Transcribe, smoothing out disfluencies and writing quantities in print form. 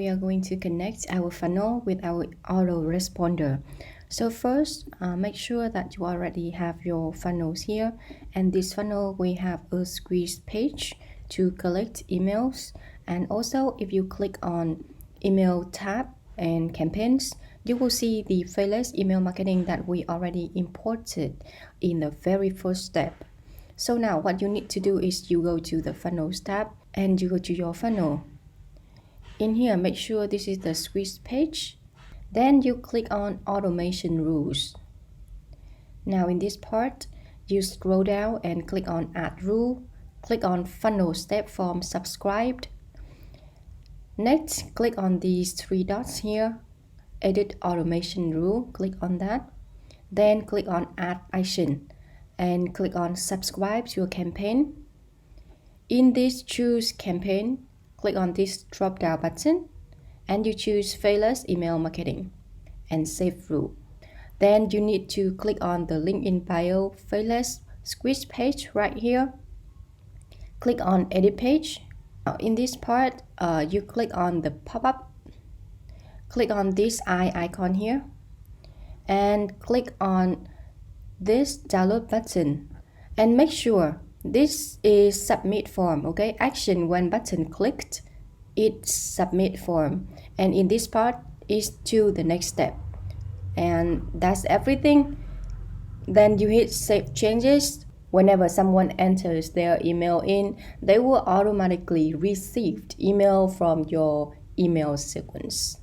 We are going to connect our funnel with our autoresponder. So first, make sure that you already have your funnels here. And this funnel, we have a squeeze page to collect emails. And also, if you click on email tab and campaigns, you will see the faceless email marketing that we already imported in the very first step. So now what you need to do is you go to the funnels tab and you go to your funnel. In here, make sure this is the squeeze page. Then you click on automation rules. Now in this part, you scroll down and click on add rule. Click on funnel step form subscribed. Next, click on these three dots here. Edit automation rule, click on that. Then click on add action and click on subscribe to a campaign. In this choose campaign, click on this drop down button and you choose faceless email marketing and save rule. Then you need to click on the link in bio faceless squeeze page right here. Click on edit page. Now in this part, you click on the pop-up. Click on this eye icon here and click on this download button and make sure this is submit form, okay? Action when button clicked, it's submit form. And in this part is to the next step. And that's everything. Then you hit save changes. Whenever someone enters their email in, they will automatically receive email from your email sequence.